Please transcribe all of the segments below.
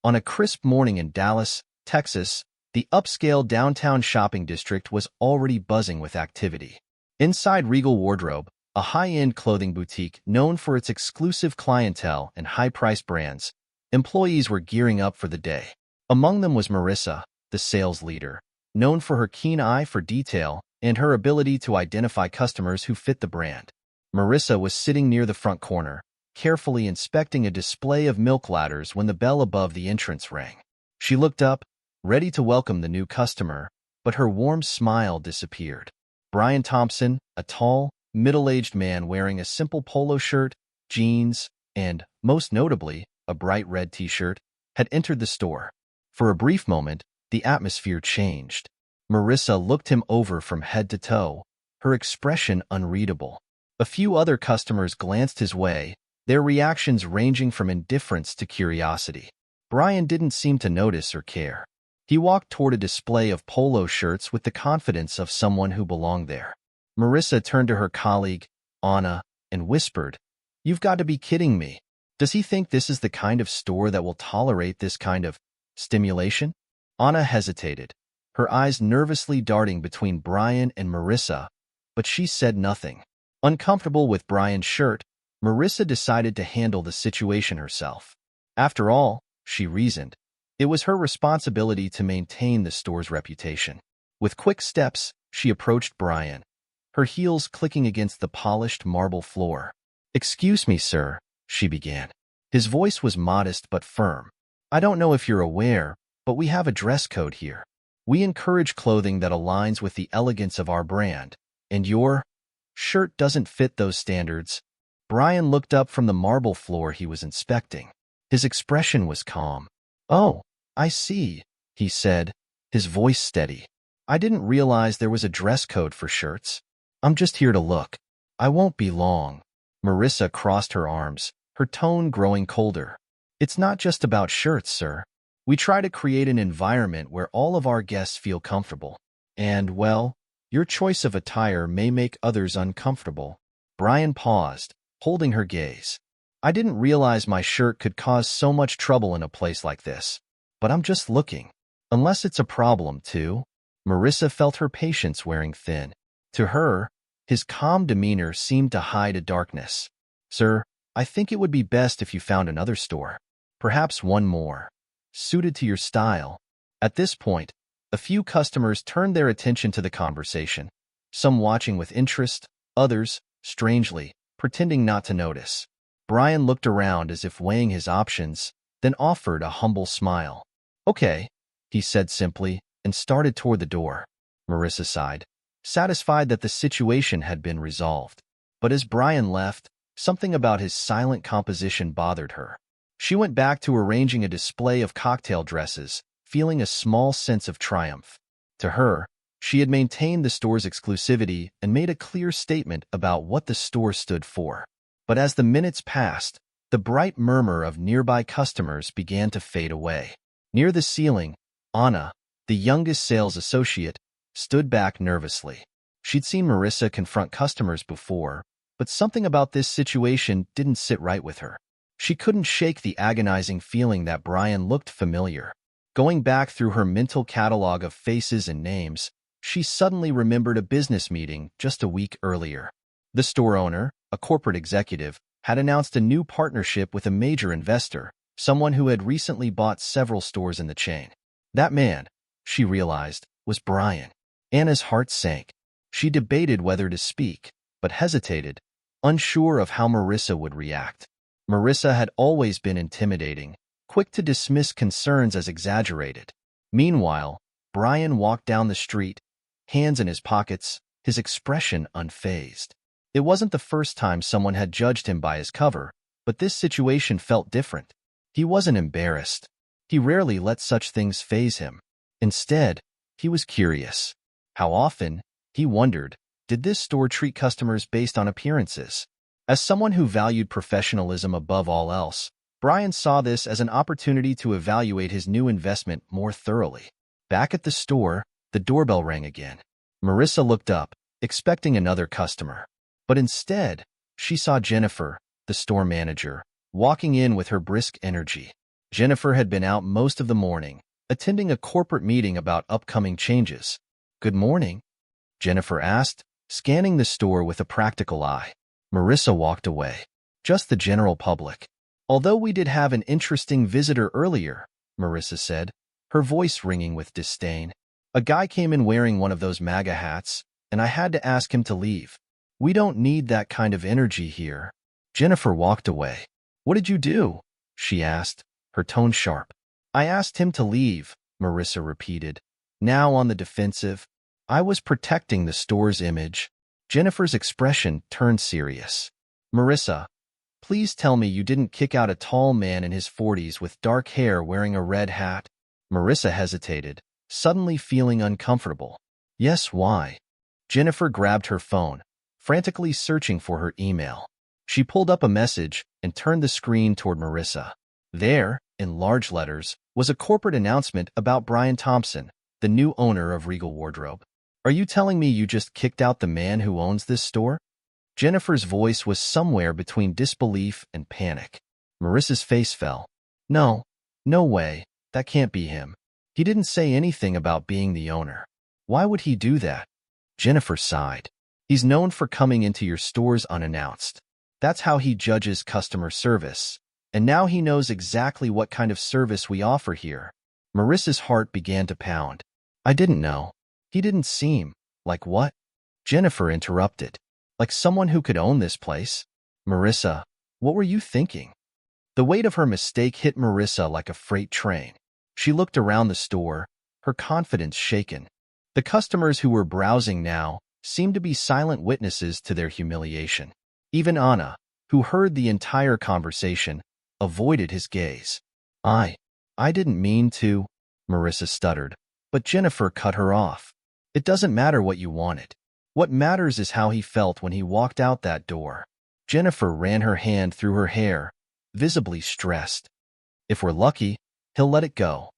On a crisp morning in Dallas, Texas, the upscale downtown shopping district was already buzzing with activity. Inside Regal Wardrobe, a high-end clothing boutique known for its exclusive clientele and high-priced brands, employees were gearing up for the day. Among them was Marissa, the sales leader, known for her keen eye for detail and her ability to identify customers who fit the brand. Marissa was sitting near the front corner, carefully inspecting a display of milk ladders when the bell above the entrance rang. She looked up, ready to welcome the new customer, but her warm smile disappeared. Brian Thompson, a tall, middle-aged man wearing a simple polo shirt, jeans, and, most notably, a bright red t-shirt, had entered the store. For a brief moment, the atmosphere changed. Marissa looked him over from head to toe, her expression unreadable. A few other customers glanced his way, their reactions ranging from indifference to curiosity. Brian didn't seem to notice or care. He walked toward a display of polo shirts with the confidence of someone who belonged there. Marissa turned to her colleague, Anna, and whispered, "You've got to be kidding me. Does he think this is the kind of store that will tolerate this kind of stimulation?" Anna hesitated, her eyes nervously darting between Brian and Marissa, but she said nothing. Uncomfortable with Brian's shirt, Marissa decided to handle the situation herself. After all, she reasoned, it was her responsibility to maintain the store's reputation. With quick steps, she approached Brian, her heels clicking against the polished marble floor. "Excuse me, sir," she began. His voice was modest but firm. "I don't know if you're aware, but we have a dress code here. We encourage clothing that aligns with the elegance of our brand, and your shirt doesn't fit those standards." Brian looked up from the marble floor he was inspecting. His expression was calm. "Oh, I see," he said, his voice steady. "I didn't realize there was a dress code for shirts. I'm just here to look. I won't be long." Marissa crossed her arms, her tone growing colder. "It's not just about shirts, sir. We try to create an environment where all of our guests feel comfortable. And, well, your choice of attire may make others uncomfortable." Brian paused, holding her gaze. "I didn't realize my shirt could cause so much trouble in a place like this. But I'm just looking. Unless it's a problem, too." Marissa felt her patience wearing thin. To her, his calm demeanor seemed to hide a darkness. "Sir, I think it would be best if you found another store. Perhaps one more suited to your style." At this point, a few customers turned their attention to the conversation, some watching with interest, others, strangely, pretending not to notice. Brian looked around as if weighing his options, then offered a humble smile. "Okay," he said simply, and started toward the door. Marissa sighed, satisfied that the situation had been resolved. But as Brian left, something about his silent composition bothered her. She went back to arranging a display of cocktail dresses, feeling a small sense of triumph. To her, she had maintained the store's exclusivity and made a clear statement about what the store stood for. But as the minutes passed, the bright murmur of nearby customers began to fade away. Near the ceiling, Anna, the youngest sales associate, stood back nervously. She'd seen Marissa confront customers before, but something about this situation didn't sit right with her. She couldn't shake the agonizing feeling that Brian looked familiar. Going back through her mental catalog of faces and names, she suddenly remembered a business meeting just a week earlier. The store owner, a corporate executive, had announced a new partnership with a major investor, someone who had recently bought several stores in the chain. That man, she realized, was Brian. Anna's heart sank. She debated whether to speak, but hesitated, unsure of how Marissa would react. Marissa had always been intimidating, quick to dismiss concerns as exaggerated. Meanwhile, Brian walked down the street, hands in his pockets, his expression unfazed. It wasn't the first time someone had judged him by his cover, but this situation felt different. He wasn't embarrassed. He rarely let such things faze him. Instead, he was curious. How often, he wondered, did this store treat customers based on appearances? As someone who valued professionalism above all else, Brian saw this as an opportunity to evaluate his new investment more thoroughly. Back at the store, the doorbell rang again. Marissa looked up, expecting another customer. But instead, she saw Jennifer, the store manager, walking in with her brisk energy. Jennifer had been out most of the morning, attending a corporate meeting about upcoming changes. "Good morning," Jennifer asked, scanning the store with a practical eye. Marissa walked away. "Just the general public. Although we did have an interesting visitor earlier," Marissa said, her voice ringing with disdain. "A guy came in wearing one of those MAGA hats, and I had to ask him to leave. We don't need that kind of energy here." Jennifer walked away. "What did you do?" she asked, her tone sharp. "I asked him to leave," Marissa repeated, now on the defensive. "I was protecting the store's image." Jennifer's expression turned serious. "Marissa, please tell me you didn't kick out a tall man in his 40s with dark hair wearing a red hat." Marissa hesitated, suddenly feeling uncomfortable. "Yes, why?" Jennifer grabbed her phone, frantically searching for her email. She pulled up a message and turned the screen toward Marissa. There, in large letters, was a corporate announcement about Brian Thompson, the new owner of Regal Wardrobe. "Are you telling me you just kicked out the man who owns this store?" Jennifer's voice was somewhere between disbelief and panic. Marissa's face fell. "No, no way, that can't be him. He didn't say anything about being the owner. Why would he do that?" Jennifer sighed. "He's known for coming into your stores unannounced. That's how he judges customer service. And now he knows exactly what kind of service we offer here." Marissa's heart began to pound. "I didn't know. He didn't seem like what?" Jennifer interrupted. "Like someone who could own this place." "Marissa, what were you thinking?" The weight of her mistake hit Marissa like a freight train. She looked around the store, her confidence shaken. The customers who were browsing now seemed to be silent witnesses to their humiliation. Even Anna, who heard the entire conversation, avoided his gaze. I didn't mean to," Marissa stuttered, but Jennifer cut her off. "It doesn't matter what you wanted. What matters is how he felt when he walked out that door." Jennifer ran her hand through her hair, visibly stressed. "If we're lucky, he'll let it go.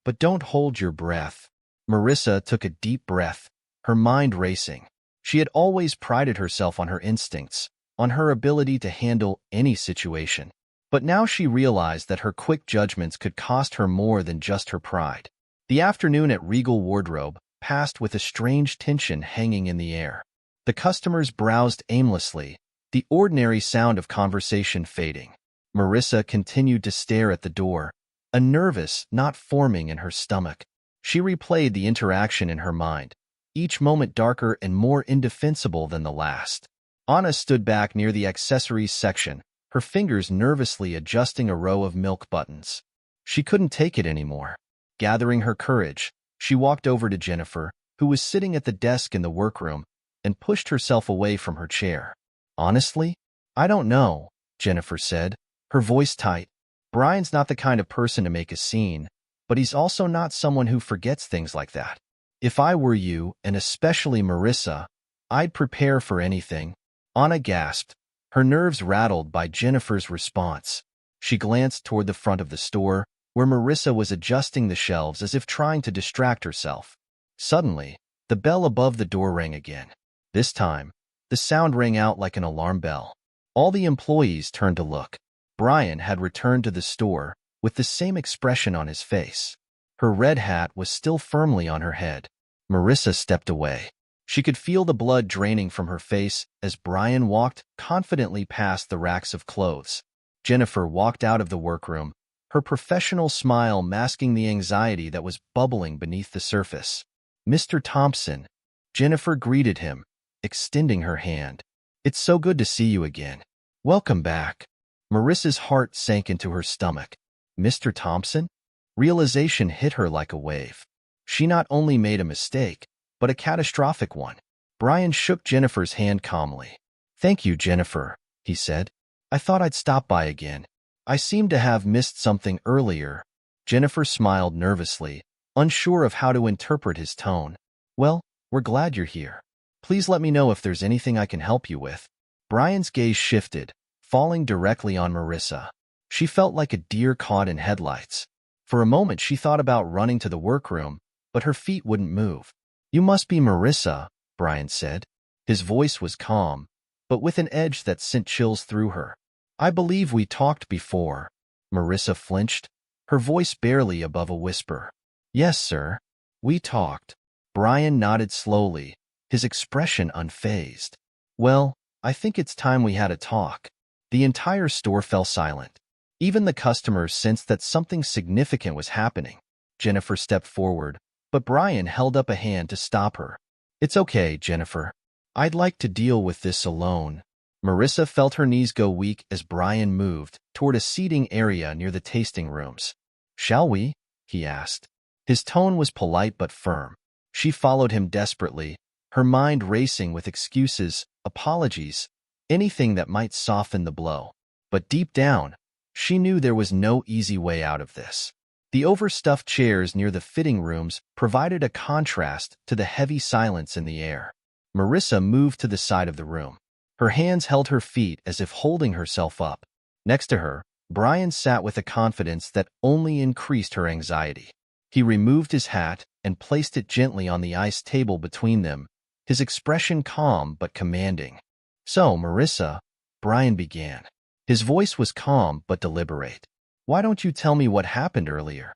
But don't hold your breath." Marissa took a deep breath, her mind racing. She had always prided herself on her instincts, on her ability to handle any situation. But now she realized that her quick judgments could cost her more than just her pride. The afternoon at Regal Wardrobe passed with a strange tension hanging in the air. The customers browsed aimlessly, the ordinary sound of conversation fading. Marissa continued to stare at the door, a nervous knot forming in her stomach. She replayed the interaction in her mind, each moment darker and more indefensible than the last. Anna stood back near the accessories section, her fingers nervously adjusting a row of milk buttons. She couldn't take it anymore. Gathering her courage, she walked over to Jennifer, who was sitting at the desk in the workroom, and pushed herself away from her chair. "Honestly, I don't know," Jennifer said, her voice tight. "Brian's not the kind of person to make a scene, but he's also not someone who forgets things like that. If I were you, and especially Marissa, I'd prepare for anything." Anna gasped, her nerves rattled by Jennifer's response. She glanced toward the front of the store, where Marissa was adjusting the shelves as if trying to distract herself. Suddenly, the bell above the door rang again. This time, the sound rang out like an alarm bell. All the employees turned to look. Brian had returned to the store with the same expression on his face. Her red hat was still firmly on her head. Marissa stepped away. She could feel the blood draining from her face as Brian walked confidently past the racks of clothes. Jennifer walked out of the workroom, her professional smile masking the anxiety that was bubbling beneath the surface. "Mr. Thompson," Jennifer greeted him, extending her hand. "It's so good to see you again. Welcome back." Marissa's heart sank into her stomach. Mr. Thompson? Realization hit her like a wave. She not only made a mistake, but a catastrophic one. Brian shook Jennifer's hand calmly. "Thank you, Jennifer," he said. "I thought I'd stop by again. I seem to have missed something earlier." Jennifer smiled nervously, unsure of how to interpret his tone. "Well, we're glad you're here. Please let me know if there's anything I can help you with." Brian's gaze shifted, falling directly on Marissa. She felt like a deer caught in headlights. For a moment she thought about running to the workroom, but her feet wouldn't move. "You must be Marissa," Brian said. His voice was calm, but with an edge that sent chills through her. "I believe we talked before." Marissa flinched. her voice barely above a whisper. "Yes, sir. We talked." Brian nodded slowly, his expression unfazed. "Well, I think it's time we had a talk." The entire store fell silent. Even the customers sensed that something significant was happening. Jennifer stepped forward, but Brian held up a hand to stop her. "It's okay, Jennifer. I'd like to deal with this alone." Marissa felt her knees go weak as Brian moved toward a seating area near the tasting rooms. "Shall we?" he asked. His tone was polite but firm. She followed him desperately, her mind racing with excuses, apologies, anything that might soften the blow. But deep down, she knew there was no easy way out of this. The overstuffed chairs near the fitting rooms provided a contrast to the heavy silence in the air. Marissa moved to the side of the room. Her hands held her feet as if holding herself up. Next to her, Brian sat with a confidence that only increased her anxiety. He removed his hat and placed it gently on the ice table between them, his expression calm but commanding. "So, Marissa," Brian began. His voice was calm but deliberate. "Why don't you tell me what happened earlier?"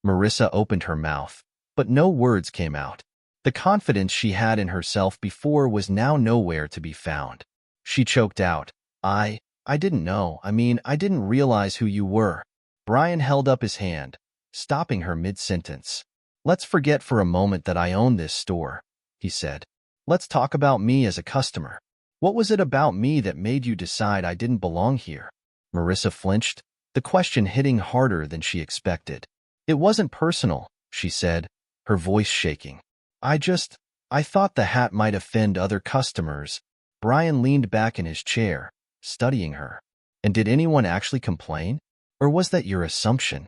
Marissa opened her mouth, but no words came out. The confidence she had in herself before was now nowhere to be found. She choked out, I didn't know. I didn't realize who you were." Brian held up his hand, stopping her mid-sentence. "Let's forget for a moment that I own this store," he said. "Let's talk about me as a customer. What was it about me that made you decide I didn't belong here?" Marissa flinched, the question hitting harder than she expected. "It wasn't personal," she said, her voice shaking. I thought the hat might offend other customers." Brian leaned back in his chair, studying her. "And did anyone actually complain? Or was that your assumption?"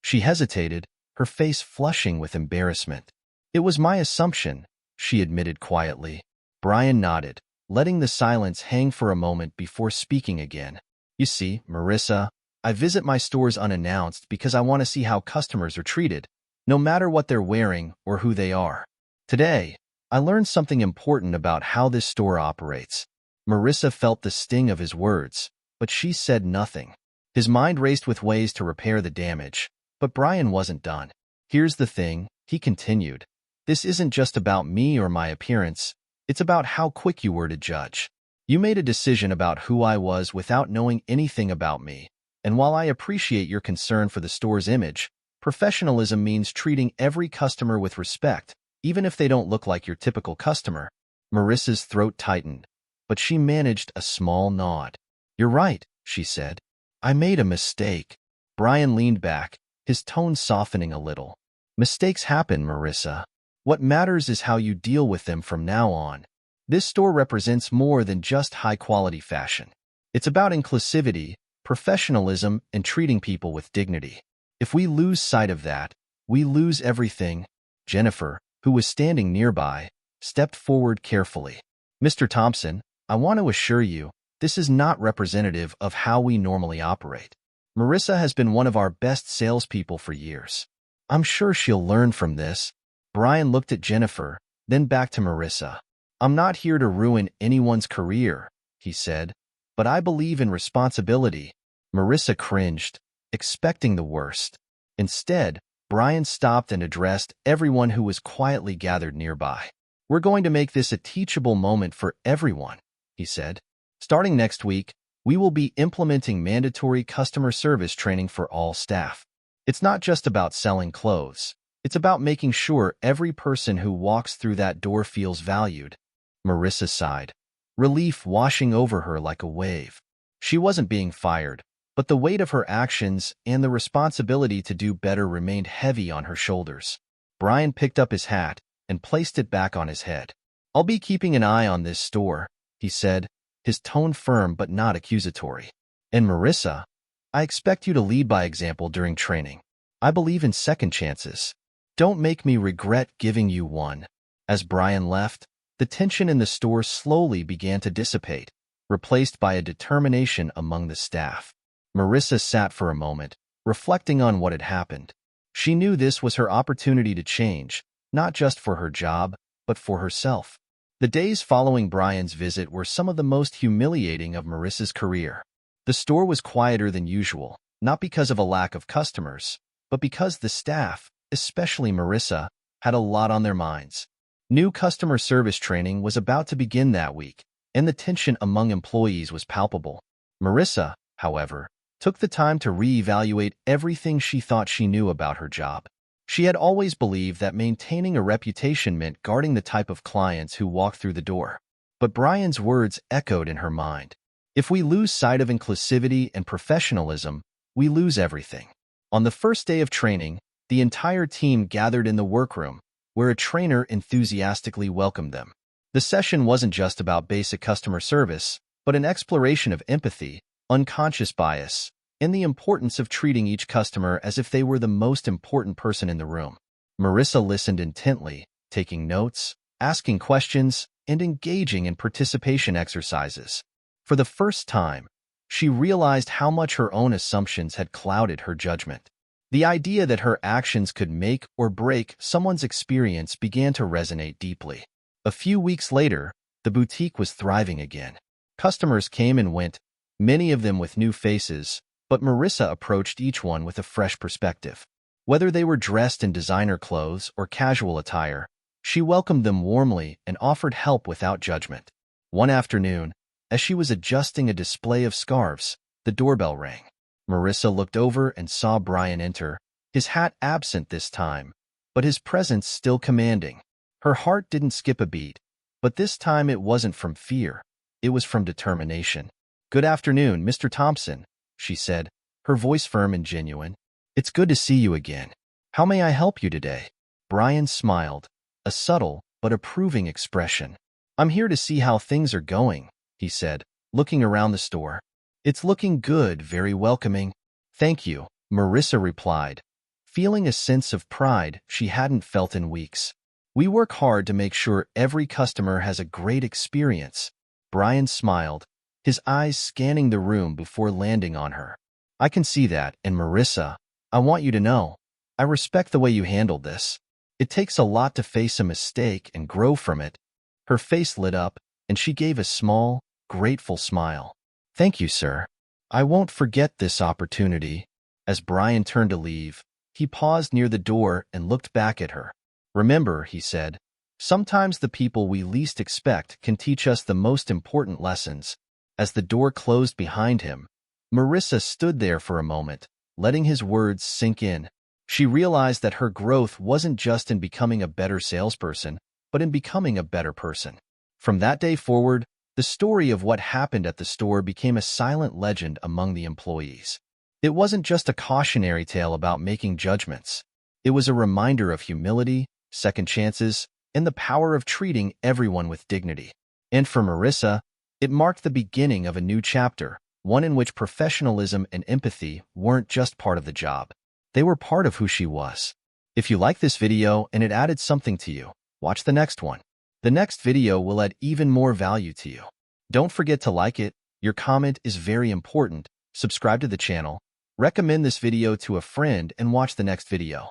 She hesitated, her face flushing with embarrassment. "It was my assumption," she admitted quietly. Brian nodded, letting the silence hang for a moment before speaking again. "You see, Marissa, I visit my stores unannounced because I want to see how customers are treated, no matter what they're wearing or who they are. Today, I learned something important about how this store operates." Marissa felt the sting of his words, but she said nothing. His mind raced with ways to repair the damage, but Brian wasn't done. "Here's the thing," he continued. "This isn't just about me or my appearance. It's about how quick you were to judge. You made a decision about who I was without knowing anything about me. And while I appreciate your concern for the store's image, professionalism means treating every customer with respect, even if they don't look like your typical customer." Marissa's throat tightened, but she managed a small nod. "You're right," she said. "I made a mistake." Brian leaned back, his tone softening a little. "Mistakes happen, Marissa. What matters is how you deal with them from now on. This store represents more than just high-quality fashion. It's about inclusivity, professionalism, and treating people with dignity. If we lose sight of that, we lose everything." Jennifer, who was standing nearby, stepped forward carefully. "Mr. Thompson, I want to assure you, this is not representative of how we normally operate. Marissa has been one of our best salespeople for years. I'm sure she'll learn from this." Brian looked at Jennifer, then back to Marissa. "I'm not here to ruin anyone's career," he said, "but I believe in responsibility." Marissa cringed, expecting the worst. Instead, Brian stopped and addressed everyone who was quietly gathered nearby. "We're going to make this a teachable moment for everyone," he said. "Starting next week, we will be implementing mandatory customer service training for all staff. It's not just about selling clothes. It's about making sure every person who walks through that door feels valued." Marissa sighed, relief washing over her like a wave. She wasn't being fired, but the weight of her actions and the responsibility to do better remained heavy on her shoulders. Brian picked up his hat and placed it back on his head. "I'll be keeping an eye on this store," he said, his tone firm but not accusatory. "And Marissa, I expect you to lead by example during training. I believe in second chances. Don't make me regret giving you one." As Brian left, the tension in the store slowly began to dissipate, replaced by a determination among the staff. Marissa sat for a moment, reflecting on what had happened. She knew this was her opportunity to change, not just for her job, but for herself. The days following Brian's visit were some of the most humiliating of Marissa's career. The store was quieter than usual, not because of a lack of customers, but because the staff, especially Marissa, had a lot on their minds. New customer service training was about to begin that week, and the tension among employees was palpable. Marissa, however, took the time to reevaluate everything she thought she knew about her job. She had always believed that maintaining a reputation meant guarding the type of clients who walked through the door. But Brian's words echoed in her mind. If we lose sight of inclusivity and professionalism, we lose everything. On the first day of training, the entire team gathered in the workroom, where a trainer enthusiastically welcomed them. The session wasn't just about basic customer service, but an exploration of empathy, unconscious bias, and the importance of treating each customer as if they were the most important person in the room. Marissa listened intently, taking notes, asking questions, and engaging in participation exercises. For the first time, she realized how much her own assumptions had clouded her judgment. The idea that her actions could make or break someone's experience began to resonate deeply. A few weeks later, the boutique was thriving again. Customers came and went, many of them with new faces, but Marissa approached each one with a fresh perspective. Whether they were dressed in designer clothes or casual attire, she welcomed them warmly and offered help without judgment. One afternoon, as she was adjusting a display of scarves, the doorbell rang. Marissa looked over and saw Brian enter, his hat absent this time, but his presence still commanding. Her heart didn't skip a beat, but this time it wasn't from fear, it was from determination. "Good afternoon, Mr. Thompson," she said, her voice firm and genuine. "It's good to see you again. How may I help you today?" Brian smiled, a subtle but approving expression. "I'm here to see how things are going," he said, looking around the store. "It's looking good, very welcoming." "Thank you," Marissa replied, feeling a sense of pride she hadn't felt in weeks. "We work hard to make sure every customer has a great experience." Brian smiled, his eyes scanning the room before landing on her. "I can see that, and Marissa, I want you to know, I respect the way you handled this. It takes a lot to face a mistake and grow from it." Her face lit up, and she gave a small, grateful smile. "Thank you, sir. I won't forget this opportunity." As Brian turned to leave, he paused near the door and looked back at her. "Remember," he said, "sometimes the people we least expect can teach us the most important lessons." As the door closed behind him, Marissa stood there for a moment, letting his words sink in. She realized that her growth wasn't just in becoming a better salesperson, but in becoming a better person. From that day forward, the story of what happened at the store became a silent legend among the employees. It wasn't just a cautionary tale about making judgments. It was a reminder of humility, second chances, and the power of treating everyone with dignity. And for Marissa, it marked the beginning of a new chapter, one in which professionalism and empathy weren't just part of the job. They were part of who she was. If you like this video and it added something to you, watch the next one. The next video will add even more value to you. Don't forget to like it. Your comment is very important. Subscribe to the channel. Recommend this video to a friend and watch the next video.